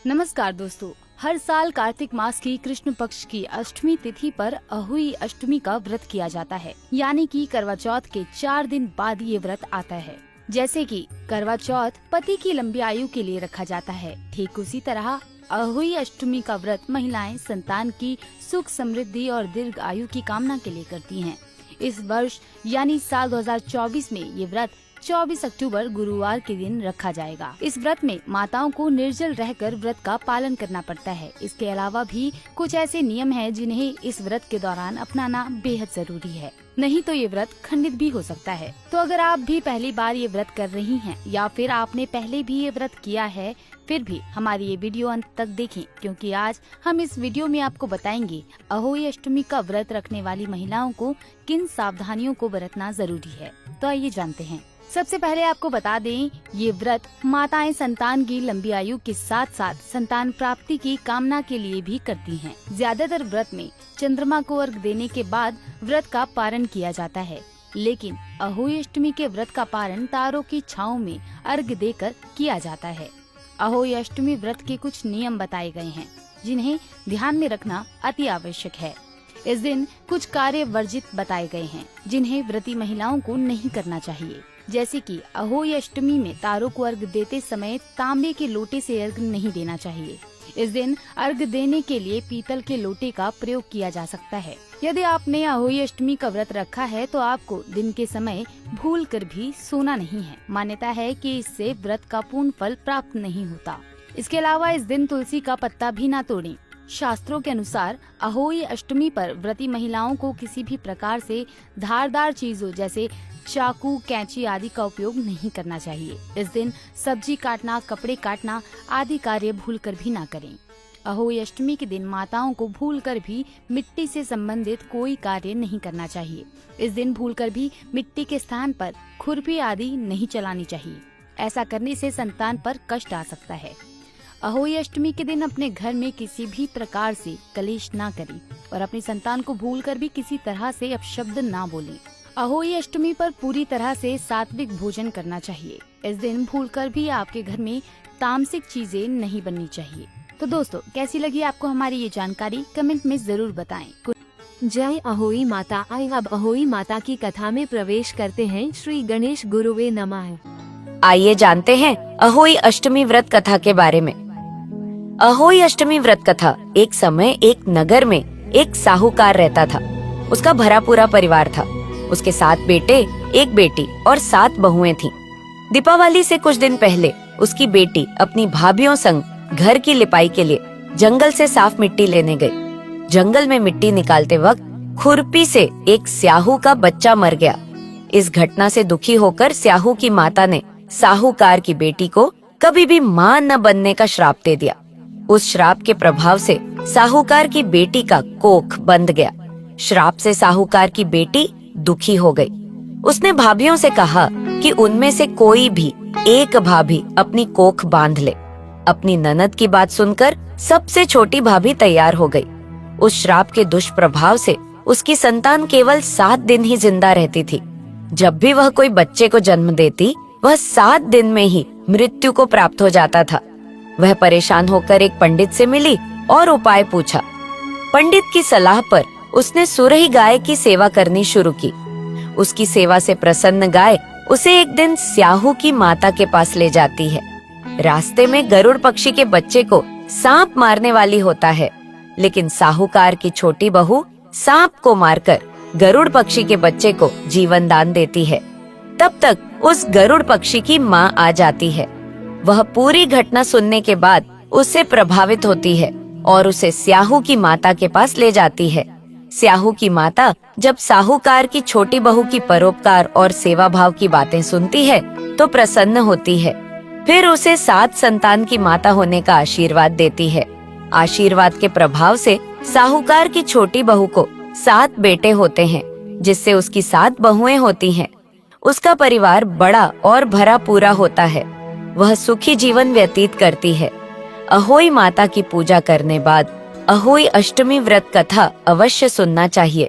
नमस्कार दोस्तों, हर साल कार्तिक मास की कृष्ण पक्ष की अष्टमी तिथि पर अहोई अष्टमी का व्रत किया जाता है, यानी कि करवा चौथ के 4 दिन बाद ये व्रत आता है। जैसे कि करवा चौथ पति की लंबी आयु के लिए रखा जाता है, ठीक उसी तरह अहोई अष्टमी का व्रत महिलाएं संतान की सुख समृद्धि और दीर्घ आयु की कामना के लिए करती हैं। इस वर्ष यानी साल 2024 में ये व्रत 24 अक्टूबर गुरुवार के दिन रखा जाएगा। इस व्रत में माताओं को निर्जल रहकर व्रत का पालन करना पड़ता है। इसके अलावा भी कुछ ऐसे नियम हैं जिन्हें इस व्रत के दौरान अपनाना बेहद जरूरी है, नहीं तो ये व्रत खंडित भी हो सकता है। तो अगर आप भी पहली बार ये व्रत कर रही हैं या फिर आपने पहले भी ये व्रत किया है, फिर भी हमारी ये वीडियो अंत तक देखें, क्योंकि आज हम इस वीडियो में आपको बताएंगे अहोई अष्टमी का व्रत रखने वाली महिलाओं को किन सावधानियों को बरतना जरूरी है। तो आइए जानते हैं। सबसे पहले आपको बता दें, ये व्रत माताएं संतान की लंबी आयु के साथ साथ संतान प्राप्ति की कामना के लिए भी करती हैं। ज्यादातर व्रत में चंद्रमा को अर्घ देने के बाद व्रत का पारण किया जाता है, लेकिन अहोई अष्टमी के व्रत का पारण तारों की छांव में अर्घ देकर किया जाता है। अहोई अष्टमी व्रत के कुछ नियम बताए गए हैं, जिन्हें ध्यान में रखना अति आवश्यक है। इस दिन कुछ कार्य वर्जित बताए गए हैं, जिन्हें व्रती महिलाओं को नहीं करना चाहिए। जैसे कि अहोई अष्टमी में तारों को अर्घ देते समय तांबे के लोटे से अर्घ नहीं देना चाहिए। इस दिन अर्घ देने के लिए पीतल के लोटे का प्रयोग किया जा सकता है। यदि आपने अहोई अष्टमी का व्रत रखा है तो आपको दिन के समय भूलकर भी सोना नहीं है। मान्यता है कि इससे व्रत का पूर्ण फल प्राप्त नहीं होता। इसके अलावा इस दिन तुलसी का पत्ता भी ना तोड़ें। शास्त्रों के अनुसार अहोई अष्टमी पर व्रती महिलाओं को किसी भी प्रकार से धारदार चीजों जैसे चाकू, कैंची आदि का उपयोग नहीं करना चाहिए। इस दिन सब्जी काटना, कपड़े काटना आदि कार्य भूलकर भी ना करें। अहोई अष्टमी के दिन माताओं को भूलकर भी मिट्टी से संबंधित कोई कार्य नहीं करना चाहिए। इस दिन भूलकर भी मिट्टी के स्थान पर खुरपी आदि नहीं चलानी चाहिए। ऐसा करने से संतान पर कष्ट आ सकता है। अहोई अष्टमी के दिन अपने घर में किसी भी प्रकार से कलेश ना करें और अपनी संतान को भूलकर भी किसी तरह से अपशब्द ना बोलें। अहोई अष्टमी पर पूरी तरह से सात्विक भोजन करना चाहिए। इस दिन भूलकर भी आपके घर में तामसिक चीजें नहीं बननी चाहिए। तो दोस्तों, कैसी लगी आपको हमारी ये जानकारी, कमेंट में जरूर बताएं। जय अहोई माता। आइए अब अहोई माता की कथा में प्रवेश करते हैं। श्री गणेश गुरुवे नमः। आइए जानते हैं अहोई अष्टमी व्रत कथा के बारे में। अहोई अष्टमी व्रत कथा। एक समय एक नगर में एक साहूकार रहता था। उसका भरा पूरा परिवार था। उसके 7 बेटे, 1 बेटी और 7 बहुएं थीं। दीपावली से कुछ दिन पहले उसकी बेटी अपनी भाभीयों संग घर की लिपाई के लिए जंगल से साफ मिट्टी लेने गई। जंगल में मिट्टी निकालते वक्त खुरपी से एक स्याहू का बच्चा मर गया। इस घटना से दुखी होकर स्याहू की माता ने साहूकार की बेटी को कभी भी मां न बनने का श्राप दे दिया। उस श्राप के प्रभाव से साहूकार की बेटी का कोख बंध गया। श्राप से साहूकार की बेटी दुखी हो गई। उसने भाभीयों से कहा कि उनमें से कोई भी एक भाभी अपनी कोख बांध ले। अपनी ननद की बात सुनकर सबसे छोटी भाभी तैयार हो गई। उस श्राप के दुष्प्रभाव से उसकी संतान केवल 7 दिन ही जिंदा रहती थी। जब भी वह कोई बच्चे को जन्म देती, वह 7 दिन में ही मृत्यु को प्राप्त हो जाता था। वह परेशान होकर एक पंडित से मिली और उपाय पूछा। पंडित की सलाह पर उसने सुरही गाय की सेवा करनी शुरू की। उसकी सेवा से प्रसन्न गाय उसे एक दिन स्याहू की माता के पास ले जाती है। रास्ते में गरुड़ पक्षी के बच्चे को सांप मारने वाली होता है, लेकिन साहूकार की छोटी बहू सांप को मारकर गरुड़ पक्षी के बच्चे को जीवन दान देती है। तब तक उस गरुड़ पक्षी की माँ आ जाती है। वह पूरी घटना सुनने के बाद उससे प्रभावित होती है और उसे स्याहू की माता के पास ले जाती है। स्याहू की माता जब साहूकार की छोटी बहू की परोपकार और सेवा भाव की बातें सुनती है तो प्रसन्न होती है। फिर उसे 7 संतान की माता होने का आशीर्वाद देती है। आशीर्वाद के प्रभाव से साहूकार की छोटी बहू को 7 बेटे होते हैं, जिससे उसकी 7 बहुएं होती हैं। उसका परिवार बड़ा और भरा पूरा होता है। वह सुखी जीवन व्यतीत करती है। अहोई माता की पूजा करने बाद अहोई अष्टमी व्रत कथा अवश्य सुनना चाहिए।